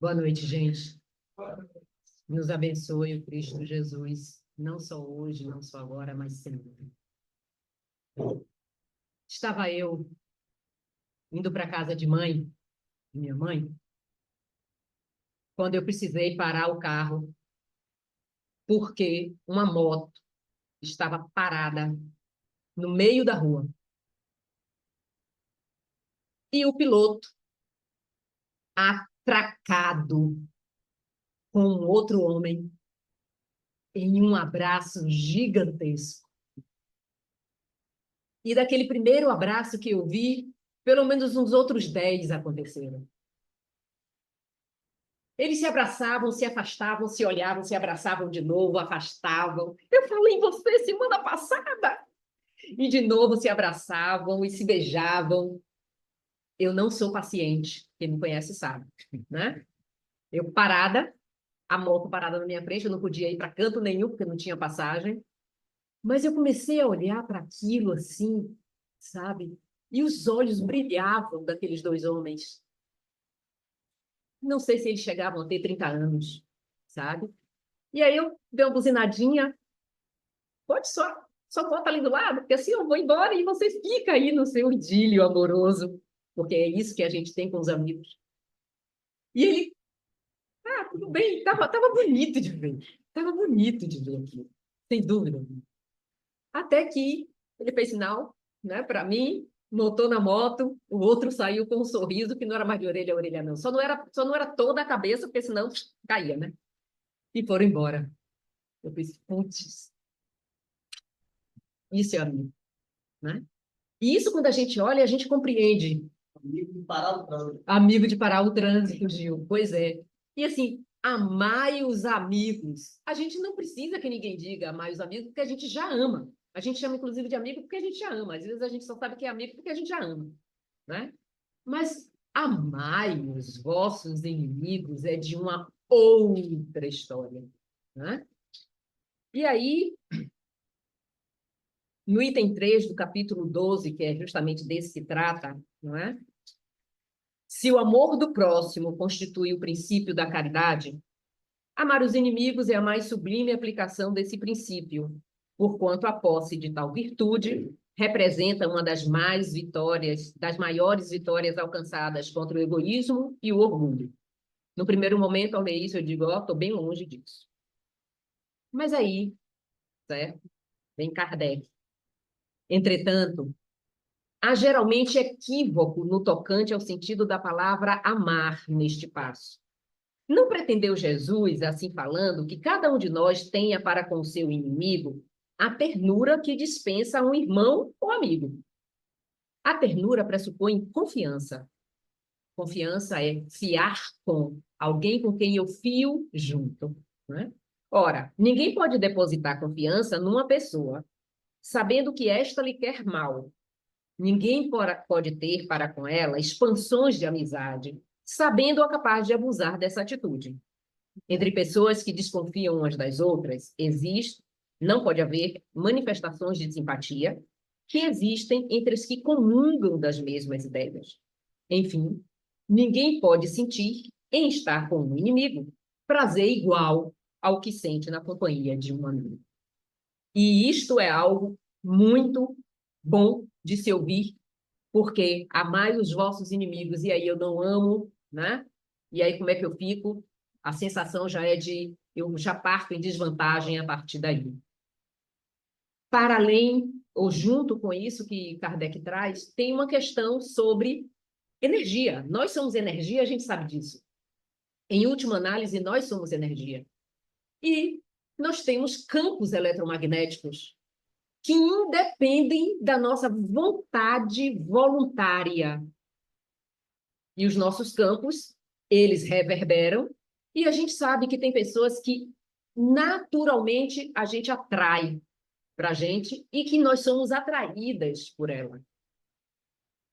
Boa noite, gente. Nos abençoe o Cristo Jesus, não só hoje, não só agora, mas sempre. Estava eu indo para casa de minha mãe, quando eu precisei parar o carro, porque uma moto estava parada no meio da rua. E o piloto, atracado com um outro homem, em um abraço gigantesco. E daquele primeiro abraço que eu vi, pelo menos uns outros 10 aconteceram. Eles se abraçavam, se afastavam, se olhavam, se abraçavam de novo, afastavam. Eu falei em você semana passada. E de novo se abraçavam e se beijavam. Eu não sou paciente, quem me conhece sabe, né? Eu parada, a moto parada na minha frente, eu não podia ir para canto nenhum, porque não tinha passagem. Mas eu comecei a olhar para aquilo assim, sabe? E os olhos brilhavam daqueles dois homens. Não sei se eles chegavam a ter 30 anos, sabe? E aí eu dei uma buzinadinha, pode só bota ali do lado, porque assim eu vou embora e você fica aí no seu idílio amoroso, porque é isso que a gente tem com os amigos. E ele, tudo bem, tava bonito de ver, tava bonito de ver aquilo, sem dúvida. Até que ele fez sinal, né, para mim, montou na moto, o outro saiu com um sorriso que não era mais de orelha a orelha, não. Só não era toda a cabeça, porque senão caía, né? E foram embora. Eu pensei, putz, isso é amigo, né? E isso, quando a gente olha, a gente compreende. Amigo de parar o trânsito. Amigo de parar o trânsito, Gil. Pois é. E assim, amai os amigos. A gente não precisa que ninguém diga amai os amigos, porque a gente já ama. A gente chama, inclusive, de amigo porque a gente já ama. Às vezes a gente só sabe que é amigo porque a gente já ama, né? Mas amai os vossos inimigos é de uma outra história, né? E aí, no item 3 do capítulo 12, que é justamente desse que trata, não é? Se o amor do próximo constitui o princípio da caridade, amar os inimigos é a mais sublime aplicação desse princípio, porquanto a posse de tal virtude representa uma das maiores vitórias alcançadas contra o egoísmo e o orgulho. No primeiro momento, ao ler isso, eu digo, ó, estou bem longe disso. Mas aí, certo? Vem Kardec. Entretanto, há geralmente equívoco no tocante ao sentido da palavra amar neste passo. Não pretendeu Jesus, assim falando, que cada um de nós tenha para com seu inimigo a ternura que dispensa a um irmão ou amigo. A ternura pressupõe confiança. Confiança é fiar com alguém com quem eu fio junto, né? Ora, ninguém pode depositar confiança numa pessoa, sabendo que esta lhe quer mal. Ninguém pode ter para com ela expansões de amizade, sabendo-a capaz de abusar dessa atitude. Entre pessoas que desconfiam umas das outras, não pode haver manifestações de simpatia que existem entre os que comungam das mesmas ideias. Enfim, ninguém pode sentir, em estar com um inimigo, prazer igual ao que sente na companhia de um amigo. E isto é algo muito bom de se ouvir, porque amai os vossos inimigos, e aí eu não amo, né? E aí como é que eu fico? A sensação já é de eu já parto em desvantagem a partir daí. Para além, ou junto com isso que Kardec traz, tem uma questão sobre energia. Nós somos energia, a gente sabe disso. Em última análise, nós somos energia. E nós temos campos eletromagnéticos que independem da nossa vontade voluntária. E os nossos campos, eles reverberam, e a gente sabe que tem pessoas que naturalmente a gente atrai para a gente e que nós somos atraídas por ela.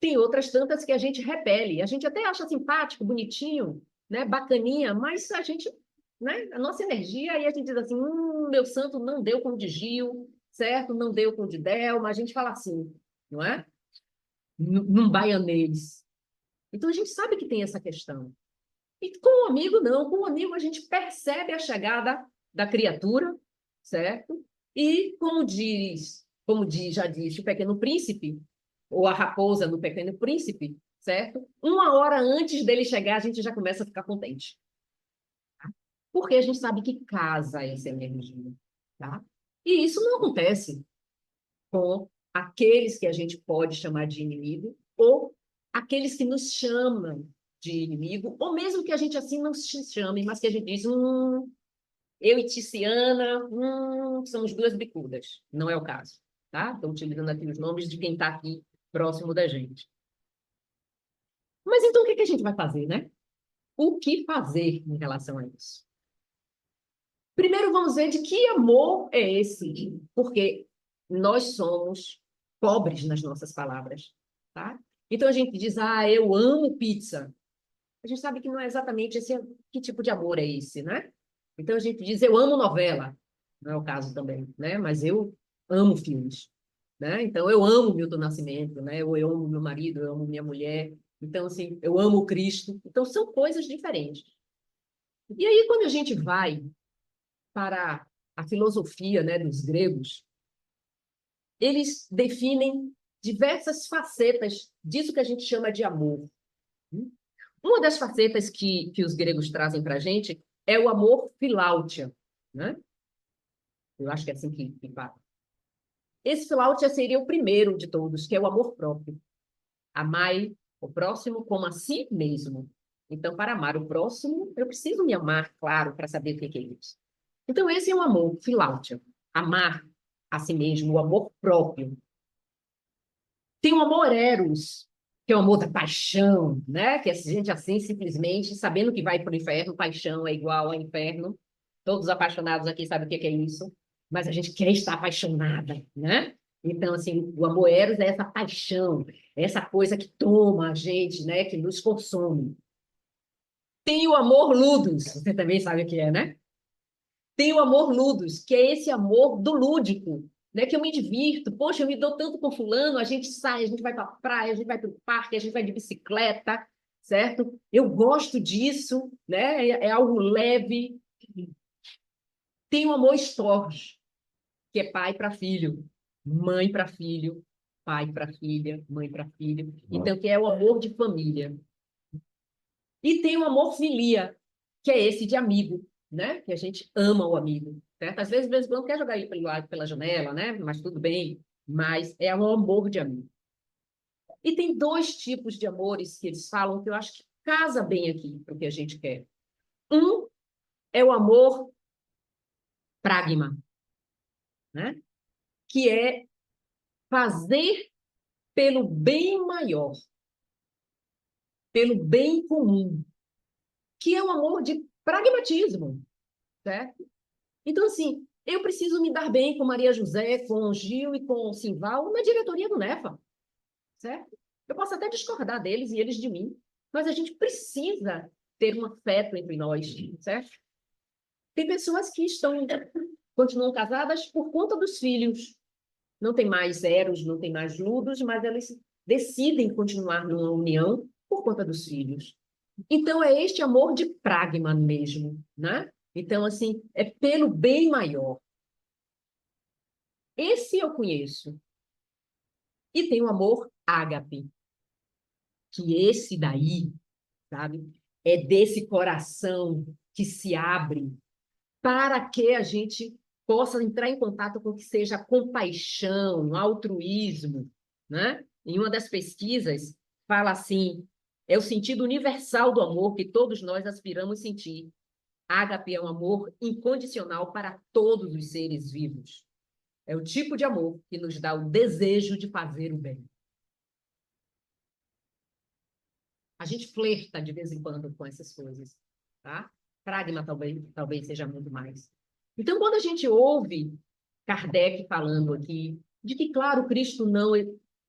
Tem outras tantas que a gente repele, a gente até acha simpático, bonitinho, né, bacaninha, mas a gente, né, a nossa energia, aí a gente diz assim, meu santo não deu com o de Gil, certo? Não deu com o de Delma, a gente fala assim, não é? Num baianês. Então a gente sabe que tem essa questão. E com o amigo, não. Com o amigo, a gente percebe a chegada da criatura, certo? E, já disse o Pequeno Príncipe, ou a raposa no Pequeno Príncipe, certo? Uma hora antes dele chegar, a gente já começa a ficar contente. Porque a gente sabe que casa essa energia, tá? E isso não acontece com aqueles que a gente pode chamar de inimigo, ou aqueles que nos chamam de inimigo, ou mesmo que a gente assim não se chame, mas que a gente diz, eu e Tiziana, somos duas bicudas. Não é o caso, tá? Estou utilizando aqui os nomes de quem está aqui próximo da gente. Mas então o que que a gente vai fazer, né? O que fazer em relação a isso? Primeiro vamos ver de que amor é esse, porque nós somos pobres nas nossas palavras, tá? Então a gente diz, eu amo pizza. A gente sabe que não é exatamente esse, que tipo de amor é esse, né? Então a gente diz, eu amo novela. Não é o caso também, né? Mas eu amo filmes, né? Então eu amo Milton Nascimento, né? Eu amo meu marido, eu amo minha mulher. Então, assim, eu amo Cristo. Então são coisas diferentes. E aí, quando a gente vai para a filosofia, né, dos gregos, eles definem diversas facetas disso que a gente chama de amor. Uma das facetas que os gregos trazem para a gente é o amor filáutia, né? Eu acho que é assim que fala. Esse filáutia seria o primeiro de todos, que é o amor próprio. Amai o próximo como a si mesmo. Então, para amar o próximo, eu preciso me amar, claro, para saber o que é isso. Então, esse é o amor filáutia. Amar a si mesmo, o amor próprio. Tem o amor eros, que é o amor da paixão, né? Que a gente assim, simplesmente, sabendo que vai para o inferno, paixão é igual a inferno. Todos os apaixonados aqui sabem o que é isso, mas a gente quer estar apaixonada, né? Então, assim, o amor eros é essa paixão, é essa coisa que toma a gente, né? Que nos consome. Tem o amor ludus, você também sabe o que é, né? Tem o amor ludus, que é esse amor do lúdico, né? Que eu me divirto, poxa, eu me dou tanto com fulano, a gente sai, a gente vai para a praia, a gente vai para o parque, a gente vai de bicicleta, certo? Eu gosto disso, né? É algo leve. Tem o amor storge, que é pai para filho, mãe para filho, pai para filha, mãe para filho. Então, que é o amor de família. E tem o amor filia, que é esse de amigo, né? Que a gente ama o amigo, certo? Às vezes, de vez em quando, quer jogar ele pela janela, né? Mas tudo bem. Mas é um amor de amigo. E tem dois tipos de amores que eles falam que eu acho que casa bem aqui para o que a gente quer. Um é o amor pragma, né? Que é fazer pelo bem maior, pelo bem comum, que é o amor de pragmatismo, certo? Então, assim, eu preciso me dar bem com Maria José, com Gil e com Simval na diretoria do NEFA, certo? Eu posso até discordar deles e eles de mim, mas a gente precisa ter um afeto entre nós, certo? Tem pessoas que continuam casadas por conta dos filhos. Não tem mais eros, não tem mais ludos, mas elas decidem continuar numa união por conta dos filhos. Então, é este amor de pragma mesmo, né? Então, assim, é pelo bem maior. Esse eu conheço. E tem o amor ágape, que esse daí, sabe, é desse coração que se abre para que a gente possa entrar em contato com o que seja compaixão, altruísmo, né? Em uma das pesquisas, fala assim, é o sentido universal do amor que todos nós aspiramos sentir. Ágape é um amor incondicional para todos os seres vivos. É o tipo de amor que nos dá o desejo de fazer o bem. A gente flerta de vez em quando com essas coisas, tá? Pragma talvez seja muito mais. Então, quando a gente ouve Kardec falando aqui de que, claro, Cristo não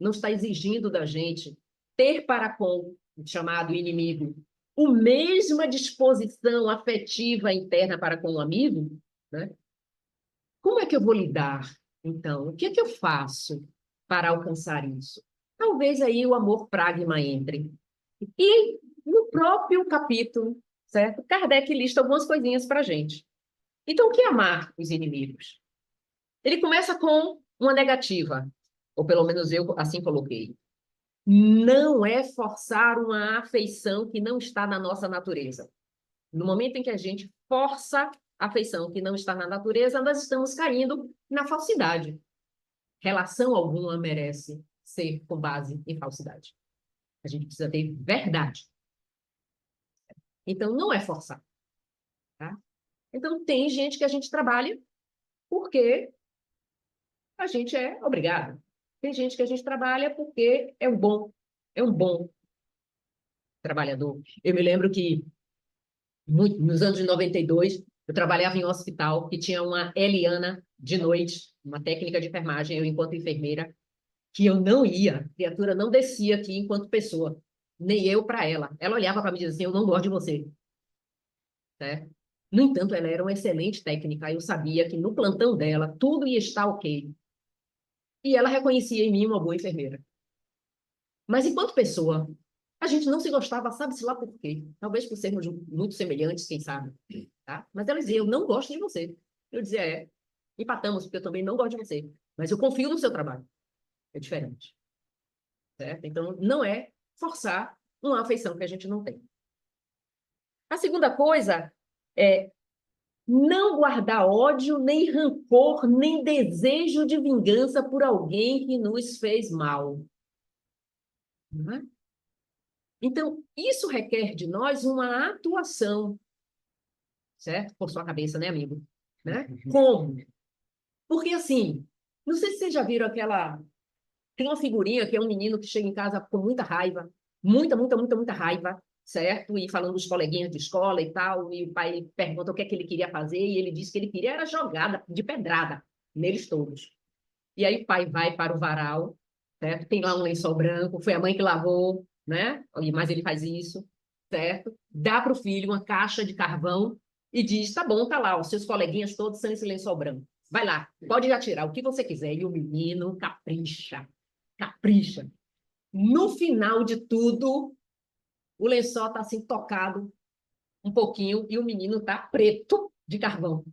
está exigindo da gente ter para com o chamado inimigo a mesma disposição afetiva interna para com o amigo, né? Como é que eu vou lidar, então? O que é que eu faço para alcançar isso? Talvez aí o amor pragma entre. E no próprio capítulo certo? Kardec lista algumas coisinhas para a gente. Então, o que é amar os inimigos? Ele começa com uma negativa, ou pelo menos eu assim coloquei. Não é forçar uma afeição que não está na nossa natureza. No momento em que a gente força a afeição que não está na natureza, nós estamos caindo na falsidade. Relação alguma merece ser com base em falsidade. A gente precisa ter verdade. Então, não é forçar. Tá? Então, tem gente que a gente trabalha porque a gente é obrigado. Tem gente que a gente trabalha porque é um bom trabalhador. Eu me lembro que nos anos de 92, eu trabalhava em um hospital que tinha uma Eliana de noite, uma técnica de enfermagem, eu enquanto enfermeira, que eu não ia, a criatura não descia aqui enquanto pessoa, nem eu para ela. Ela olhava para mim e dizia assim, eu não gosto de você. Certo? No entanto, ela era uma excelente técnica, eu sabia que no plantão dela tudo ia estar ok. E ela reconhecia em mim uma boa enfermeira. Mas enquanto pessoa, a gente não se gostava, sabe-se lá por quê. Talvez por sermos muito semelhantes, quem sabe. Tá? Mas ela dizia, eu não gosto de você. Eu dizia, empatamos, porque eu também não gosto de você. Mas eu confio no seu trabalho. É diferente. Certo? Então, não é forçar uma afeição que a gente não tem. A segunda coisa é não guardar ódio, nem rancor, nem desejo de vingança por alguém que nos fez mal. Não é? Então, isso requer de nós uma atuação, certo? Por sua cabeça, né, amigo? Né? Como? Porque, assim, não sei se vocês já viram aquela... Tem uma figurinha que é um menino que chega em casa com muita raiva, muita raiva, certo? E falando dos coleguinhas de escola e tal, e o pai pergunta o que é que ele queria fazer, e ele disse que ele queria era jogada de pedrada neles todos. E aí o pai vai para o varal, certo? Tem lá um lençol branco, foi a mãe que lavou, né? Mas ele faz isso, certo? Dá para o filho uma caixa de carvão e diz: tá bom, tá lá, os seus coleguinhas todos são esse lençol branco. Vai lá, pode já tirar o que você quiser. E o menino capricha, capricha. No final de tudo, o lençol está assim tocado um pouquinho e o menino está preto de carvão,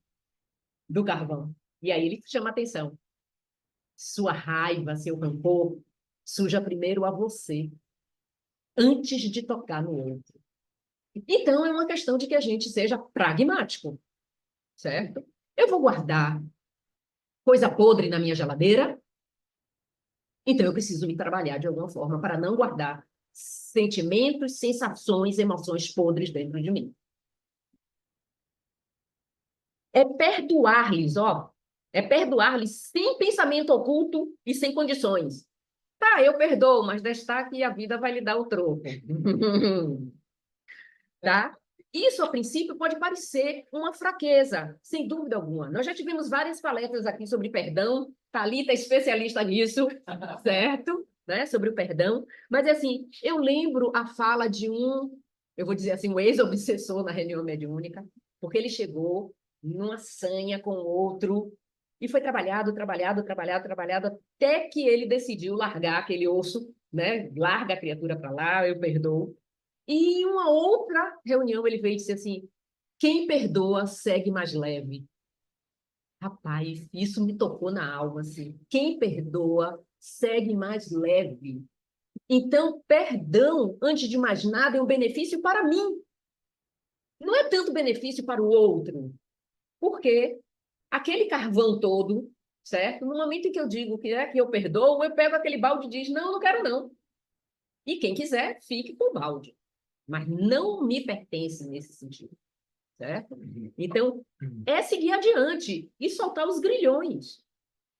do carvão. E aí ele chama a atenção. Sua raiva, seu rancor, suja primeiro a você, antes de tocar no outro. Então, é uma questão de que a gente seja pragmático, certo? Eu vou guardar coisa podre na minha geladeira, então eu preciso me trabalhar de alguma forma para não guardar sentimentos, sensações, emoções podres dentro de mim. É perdoar-lhes, ó. É perdoar-lhes sem pensamento oculto e sem condições. Tá, eu perdoo, mas destaque e a vida vai lhe dar o troco. Tá? Isso, a princípio, pode parecer uma fraqueza, sem dúvida alguma. Nós já tivemos várias palestras aqui sobre perdão. Thalita é especialista nisso, certo? Né? Sobre o perdão. Mas, assim, eu lembro a fala de eu vou dizer assim, um ex-obsessor na reunião mediúnica, porque ele chegou numa sanha com outro e foi trabalhado, até que ele decidiu largar aquele osso, né? Larga a criatura para lá, eu perdoo. E em uma outra reunião ele veio e disse assim: quem perdoa segue mais leve. Rapaz, isso me tocou na alma, assim. Quem perdoa segue mais leve. Então, perdão, antes de mais nada, é um benefício para mim. Não é tanto benefício para o outro. Porque aquele carvão todo, certo? No momento em que eu digo que é que eu perdoo, eu pego aquele balde e diz: não, não quero não. E quem quiser, fique com o balde. Mas não me pertence nesse sentido. Certo? Então, é seguir adiante e soltar os grilhões.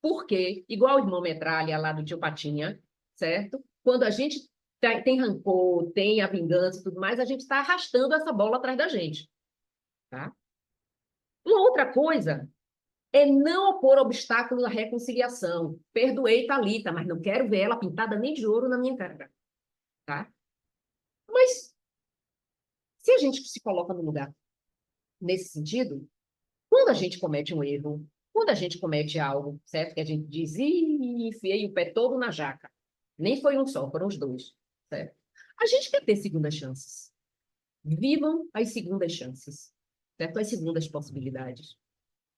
Porque, igual o irmão Metralha lá do tio Patinha, certo? Quando a gente tem rancor, tem a vingança e tudo mais, a gente está arrastando essa bola atrás da gente. Tá? Uma outra coisa é não opor obstáculos à reconciliação. Perdoei Thalita, mas não quero ver ela pintada nem de ouro na minha cara. Tá? Mas, se a gente se coloca no lugar nesse sentido, quando a gente comete um erro, quando a gente comete algo, certo? Que a gente diz, ih, enfiei o pé todo na jaca. Nem foi um só, foram os dois, certo? A gente quer ter segundas chances, Vivam as segundas chances, certo? As segundas possibilidades.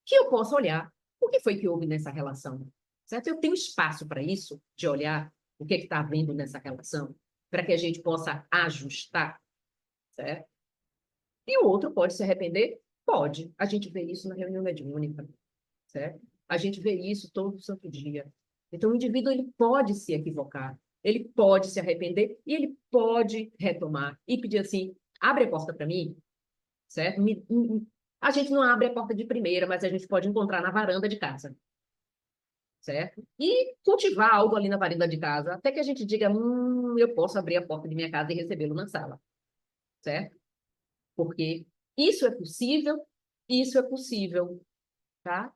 Que eu possa olhar o que foi que houve nessa relação, certo? Eu tenho espaço para isso, de olhar o que está havendo nessa relação, para que a gente possa ajustar, certo? E o outro pode se arrepender? Pode. A gente vê isso na reunião mediúnica, certo? A gente vê isso todo santo dia. Então, o indivíduo ele pode se equivocar, ele pode se arrepender e ele pode retomar e pedir assim: abre a porta para mim, certo? A gente não abre a porta de primeira, mas a gente pode encontrar na varanda de casa, certo? E cultivar algo ali na varanda de casa, até que a gente diga: eu posso abrir a porta de minha casa e recebê-lo na sala, certo? Porque isso é possível, tá?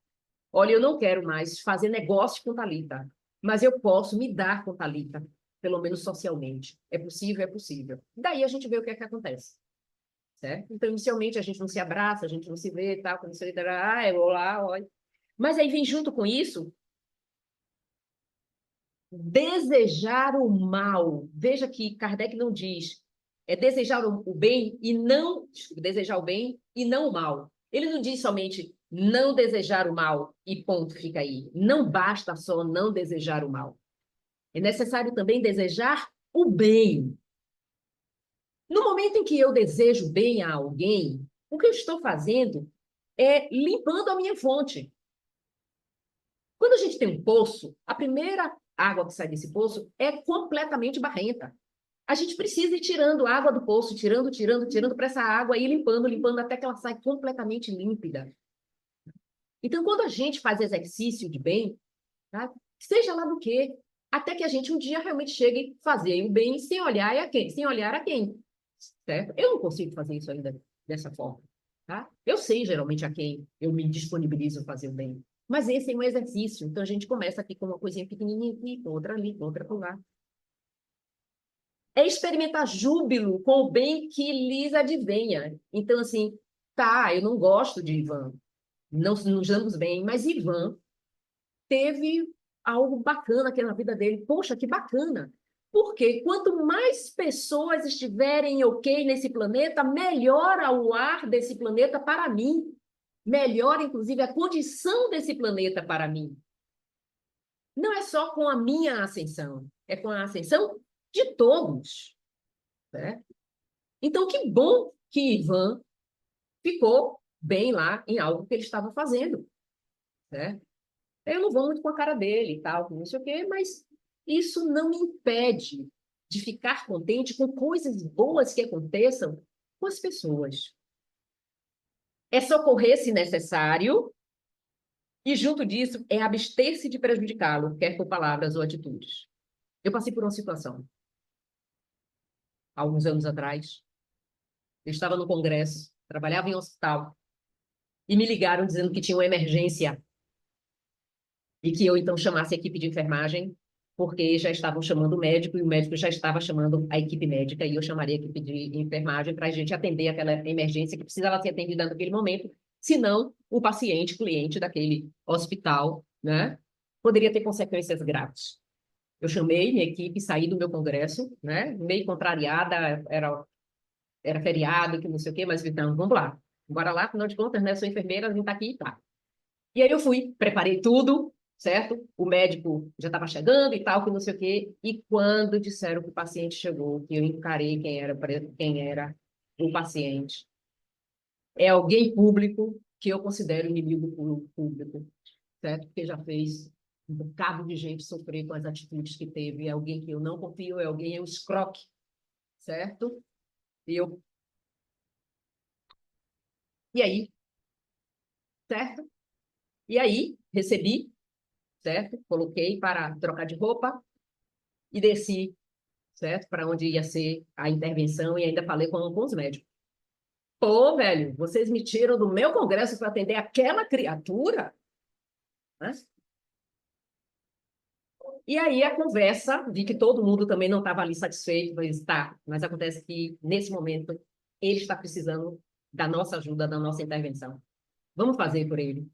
Olha, eu não quero mais fazer negócio com Thalita, mas eu posso me dar com Thalita, pelo menos socialmente. É possível, é possível. Daí a gente vê o que é que acontece, certo? Então, inicialmente, a gente não se abraça, a gente não se vê, tal, quando você eu vou lá, olha. Mas aí vem junto com isso, desejar o mal. Veja que Kardec não diz, é desejar o bem e não, desejar o bem e não o mal. Ele não diz somente não desejar o mal e ponto, fica aí. Não basta só não desejar o mal. É necessário também desejar o bem. No momento em que eu desejo bem a alguém, o que eu estou fazendo é limpando a minha fonte. Quando a gente tem um poço, a primeira água que sai desse poço é completamente barrenta. A gente precisa ir tirando água do poço, tirando para essa água ir limpando, limpando até que ela sai completamente límpida. Então, quando a gente faz exercício de bem, tá? Seja lá do quê, até que a gente um dia realmente chegue a fazer o bem sem olhar a quem, sem olhar a quem, certo? Eu não consigo fazer isso ainda dessa forma, tá? Eu sei geralmente a quem eu me disponibilizo a fazer o bem, mas esse é um exercício. Então a gente começa aqui com uma coisinha pequenininha aqui, com outra ali, com outra por lá. É experimentar júbilo com o bem que lhes advenha. Então, assim, tá, eu não gosto de Ivan, não nos damos bem, mas Ivan teve algo bacana aqui na vida dele. Poxa, que bacana! Porque quanto mais pessoas estiverem ok nesse planeta, melhora o ar desse planeta para mim. Melhora, inclusive, a condição desse planeta para mim. Não é só com a minha ascensão, é com a ascensão de todos. Né? Então, que bom que Ivan ficou bem lá em algo que ele estava fazendo. Né? Eu não vou muito com a cara dele e tal, não sei o quê, mas isso não me impede de ficar contente com coisas boas que aconteçam com as pessoas. É socorrer se necessário e, junto disso, é abster-se de prejudicá-lo, quer por palavras ou atitudes. Eu passei por uma situação, há alguns anos atrás. Eu estava no congresso, trabalhava em um hospital, e me ligaram dizendo que tinha uma emergência e que eu então chamasse a equipe de enfermagem, porque já estavam chamando o médico e o médico já estava chamando a equipe médica e eu chamaria a equipe de enfermagem para a gente atender aquela emergência que precisava ser atendida naquele momento, senão o paciente, cliente daquele hospital, né, poderia ter consequências graves. Eu chamei minha equipe, saí do meu congresso, né, meio contrariada, era feriado, que não sei o quê, mas então, vamos lá, bora lá, afinal de contas, né, sou enfermeira, a gente está aqui e tá. E aí eu fui, preparei tudo, certo? O médico já estava chegando e tal, que não sei o quê. E quando disseram que o paciente chegou, que eu encarei quem era o paciente, é alguém público que eu considero inimigo público, certo? Porque já fez um bocado de gente sofrer com as atitudes que teve. É alguém que eu não confio, é alguém eu escroque, certo? E eu, e aí, certo? E aí, recebi, certo? Coloquei para trocar de roupa e desci, certo? Para onde ia ser a intervenção e ainda falei com os médicos. Pô, velho, vocês me tiram do meu congresso para atender aquela criatura? Né? E aí a conversa, vi que todo mundo também não estava ali satisfeito, mas tá, mas acontece que nesse momento ele está precisando da nossa ajuda, da nossa intervenção. Vamos fazer por ele,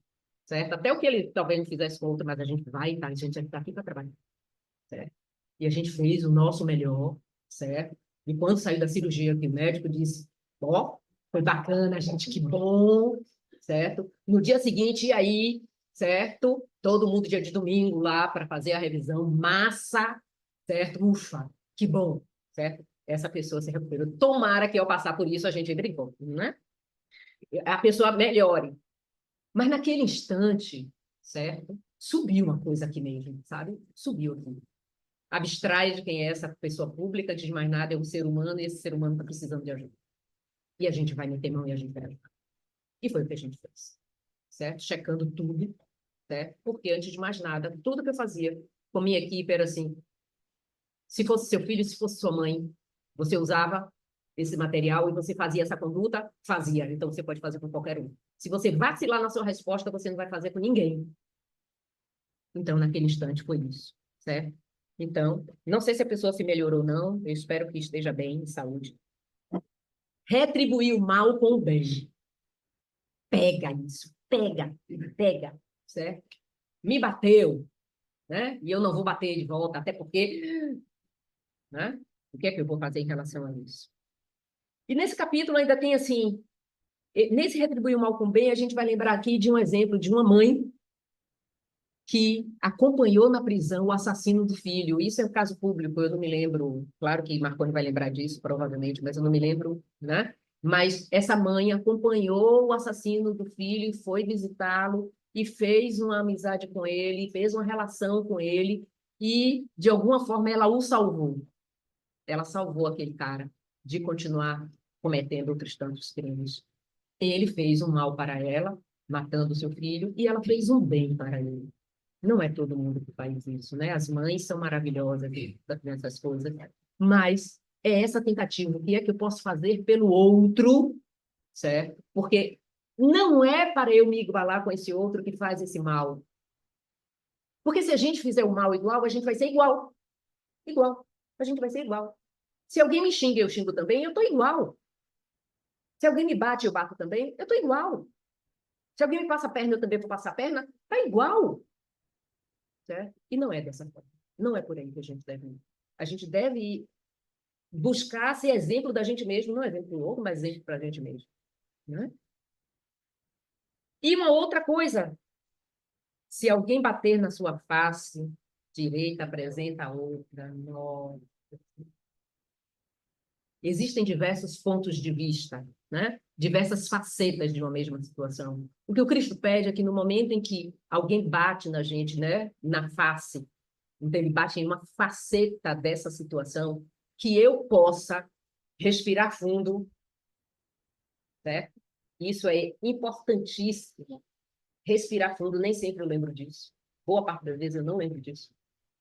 certo? Até o que ele talvez não fizesse com outro, mas a gente vai, tá? A gente está aqui para trabalhar, certo? E a gente fez o nosso melhor, certo? E quando saiu da cirurgia, que o médico disse Ó, foi bacana, gente, que bom, certo? No dia seguinte, e aí, certo? Todo mundo dia de domingo lá para fazer a revisão, massa, certo? Ufa, que bom, certo? Essa pessoa se recuperou. Tomara que ao passar por isso a gente brincou, né? A pessoa melhore. Mas naquele instante, certo? Subiu uma coisa aqui mesmo, sabe? Subiu aqui. Abstrai de quem é essa pessoa pública, diz mais nada, é um ser humano e esse ser humano está precisando de ajuda. E a gente vai meter mão e a gente vai ajudar. E foi o que a gente fez, certo? Checando tudo, certo? Porque antes de mais nada, tudo que eu fazia com minha equipe era assim, se fosse seu filho, se fosse sua mãe, você usava esse material e você fazia essa conduta, fazia. Então você pode fazer com qualquer um. Se você vacilar na sua resposta, você não vai fazer com ninguém. Então, naquele instante, foi isso, certo? Então, não sei se a pessoa se melhorou ou não, eu espero que esteja bem, em saúde. Retribuir o mal com o bem. Pega isso, pega, pega, certo? Me bateu, né? E eu não vou bater de volta, até porque, né? O que é que eu vou fazer em relação a isso? E nesse capítulo ainda tem assim, nesse retribuir o mal com o bem, a gente vai lembrar aqui de um exemplo de uma mãe que acompanhou na prisão o assassino do filho. Isso é um caso público, eu não me lembro. Claro que Marconi vai lembrar disso, provavelmente, mas eu não me lembro, né? Mas essa mãe acompanhou o assassino do filho, foi visitá-lo e fez uma amizade com ele, fez uma relação com ele e, de alguma forma, ela o salvou. Ela salvou aquele cara de continuar cometendo outros tantos crimes. Ele fez um mal para ela, matando seu filho, e ela fez um bem para ele. Não é todo mundo que faz isso, né? As mães são maravilhosas nessas coisas, mas é essa tentativa, o que é que eu posso fazer pelo outro, certo? Porque não é para eu me igualar com esse outro que faz esse mal. Porque se a gente fizer o mal igual, a gente vai ser igual. Igual. A gente vai ser igual. Se alguém me xinga, eu xingo também, eu tô igual. Se alguém me bate, eu bato também, eu tô igual. Se alguém me passa a perna, eu também vou passar a perna, tá igual. Certo? E não é dessa forma. Não é por aí que a gente deve ir. A gente deve buscar ser exemplo da gente mesmo, não exemplo do outro, mas exemplo para a gente mesmo. Né? E uma outra coisa, se alguém bater na sua face direita, apresenta a outra. Nossa. Existem diversos pontos de vista, né? Diversas facetas de uma mesma situação. O que o Cristo pede é que no momento em que alguém bate na gente, né, na face, então ele bate em uma faceta dessa situação, que eu possa respirar fundo, certo? Isso é importantíssimo. Respirar fundo, nem sempre eu lembro disso. Boa parte das vezes eu não lembro disso.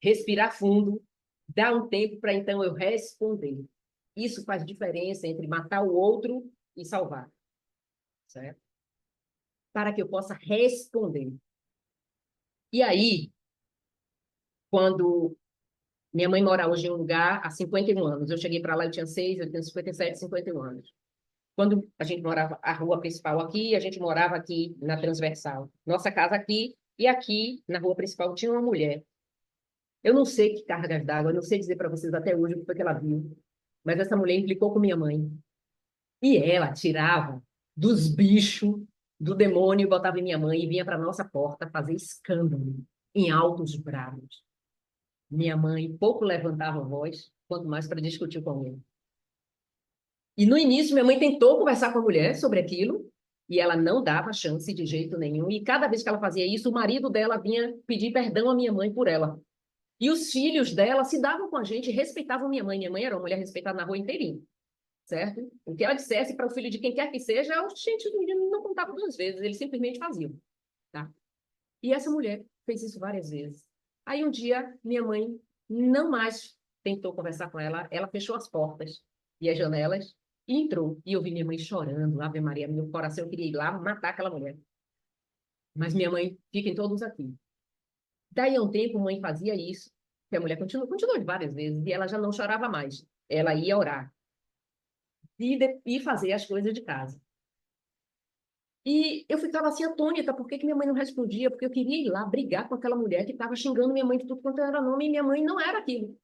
Respirar fundo, dar um tempo para então eu responder. Isso faz diferença entre matar o outro e salvar, certo? Para que eu possa responder. E aí, quando minha mãe mora hoje em um lugar há 51 anos, eu cheguei para lá, eu tinha 6, eu tenho 57, 51 anos. Quando a gente morava, a rua principal aqui, a gente morava aqui na transversal. Nossa casa aqui, e aqui, na rua principal, tinha uma mulher. Eu não sei que cargas d'água, eu não sei dizer para vocês até hoje o que foi que ela viu, mas essa mulher implicou com minha mãe. E ela tirava dos bichos do demônio e botava em minha mãe e vinha para nossa porta fazer escândalo em altos bravos. Minha mãe pouco levantava a voz, quanto mais para discutir com ele. E no início, minha mãe tentou conversar com a mulher sobre aquilo, e ela não dava chance de jeito nenhum. E cada vez que ela fazia isso, o marido dela vinha pedir perdão à minha mãe por ela. E os filhos dela se davam com a gente, respeitavam minha mãe. Minha mãe era uma mulher respeitada na rua inteirinha, certo? O que ela dissesse para o filho de quem quer que seja, os gente não contava duas vezes, eles simplesmente faziam, tá? E essa mulher fez isso várias vezes. Aí um dia, minha mãe não mais tentou conversar com ela, ela fechou as portas e as janelas e entrou. E eu vi minha mãe chorando, Ave Maria, meu coração, eu queria ir lá matar aquela mulher. Mas minha mãe, fiquem todos aqui. Daí a um tempo, mãe fazia isso, que a mulher continuou de várias vezes, e ela já não chorava mais. Ela ia orar e fazer as coisas de casa. E eu ficava assim atônita, por que que minha mãe não respondia? Porque eu queria ir lá brigar com aquela mulher que estava xingando minha mãe de tudo quanto era nome, e minha mãe não era aquilo.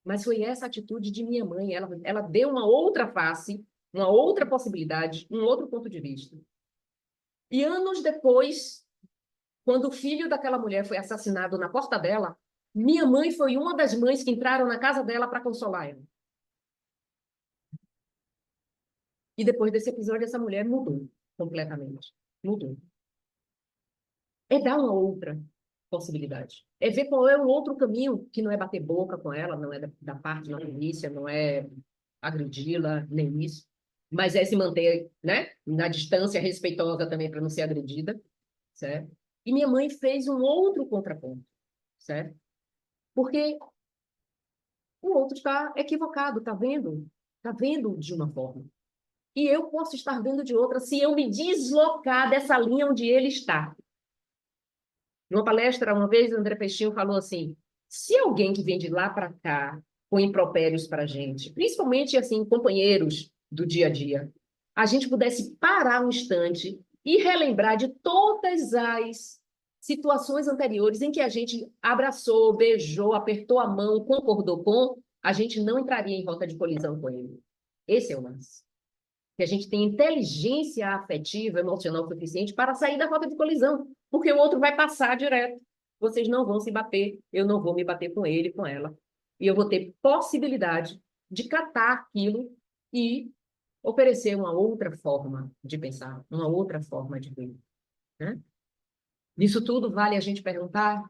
Mas foi essa atitude de minha mãe, ela deu uma outra face, uma outra possibilidade, um outro ponto de vista. E anos depois, quando o filho daquela mulher foi assassinado na porta dela, minha mãe foi uma das mães que entraram na casa dela para consolar ela. E depois desse episódio, essa mulher mudou completamente. Mudou. É dar uma outra possibilidade. É ver qual é o outro caminho, que não é bater boca com ela, não é da parte da polícia, não é agredi-la, nem isso. Mas é se manter, né, na distância respeitosa também para não ser agredida, certo? E minha mãe fez um outro contraponto, certo? Porque o outro está equivocado, está vendo de uma forma. E eu posso estar vendo de outra se eu me deslocar dessa linha onde ele está. Numa palestra, uma vez, o André Peixinho falou assim, se alguém que vem de lá para cá põe impropérios para a gente, principalmente, assim, companheiros do dia a dia, a gente pudesse parar um instante e relembrar de todas as situações anteriores em que a gente abraçou, beijou, apertou a mão, concordou com, a gente não entraria em rota de colisão com ele. Esse é o lance. Que a gente tem inteligência afetiva, emocional suficiente para sair da rota de colisão, porque o outro vai passar direto. Vocês não vão se bater, eu não vou me bater com ele, com ela. E eu vou ter possibilidade de catar aquilo e oferecer uma outra forma de pensar, uma outra forma de ver. Né? Nisso tudo, vale a gente perguntar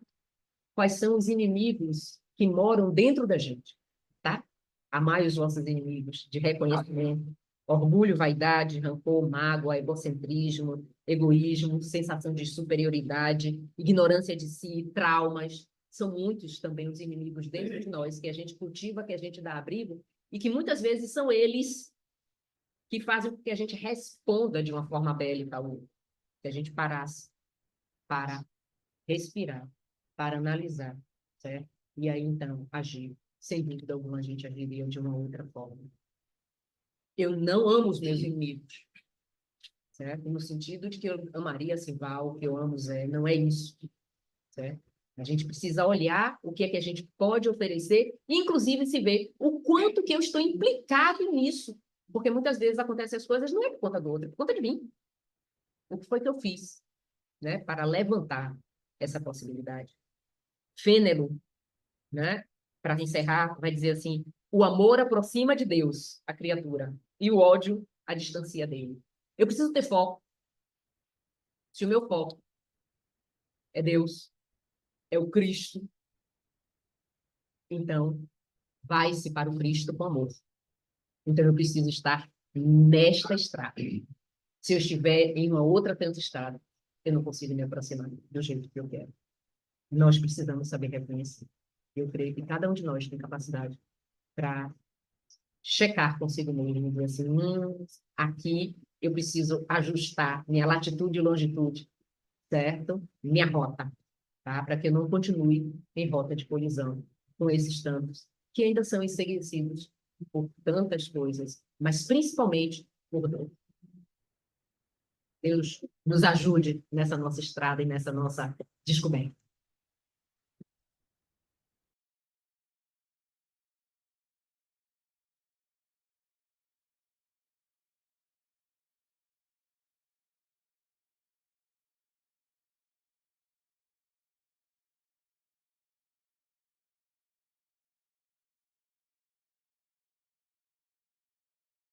quais são os inimigos que moram dentro da gente, tá? Amai os vossos inimigos, de reconhecimento, orgulho, vaidade, rancor, mágoa, egocentrismo, egoísmo, sensação de superioridade, ignorância de si, traumas. São muitos também os inimigos dentro de nós que a gente cultiva, que a gente dá abrigo e que muitas vezes são eles que fazem com que a gente responda de uma forma bélica ao outro. Que a gente parasse para respirar, para analisar, certo? E aí, então, agir. Sem dúvida alguma, a gente agiria de uma outra forma. Eu não amo os meus inimigos, certo? No sentido de que eu amaria Simval, que eu amo Zé, não é isso, certo? A gente precisa olhar o que é que a gente pode oferecer, e inclusive se ver o quanto que eu estou implicado nisso, porque muitas vezes acontecem as coisas não é por conta do outro, é por conta de mim. O que foi que eu fiz, né, para levantar essa possibilidade? Fênelo, né? Para encerrar, vai dizer assim: o amor aproxima de Deus a criatura e o ódio a distancia dele. Eu preciso ter foco. Se o meu foco é Deus, é o Cristo, então vai-se para o Cristo com amor. Então eu preciso estar nesta estrada. Se eu estiver em uma outra tanta estrada, eu não consigo me aproximar do jeito que eu quero. Nós precisamos saber reconhecer. Eu creio que cada um de nós tem capacidade para checar consigo mesmo e dizer assim, aqui eu preciso ajustar minha latitude e longitude, certo? Minha rota, tá? Para que eu não continue em rota de colisão com esses tantos que ainda são enseguecidos por tantas coisas, mas principalmente por Deus. Deus nos ajude nessa nossa estrada e nessa nossa descoberta.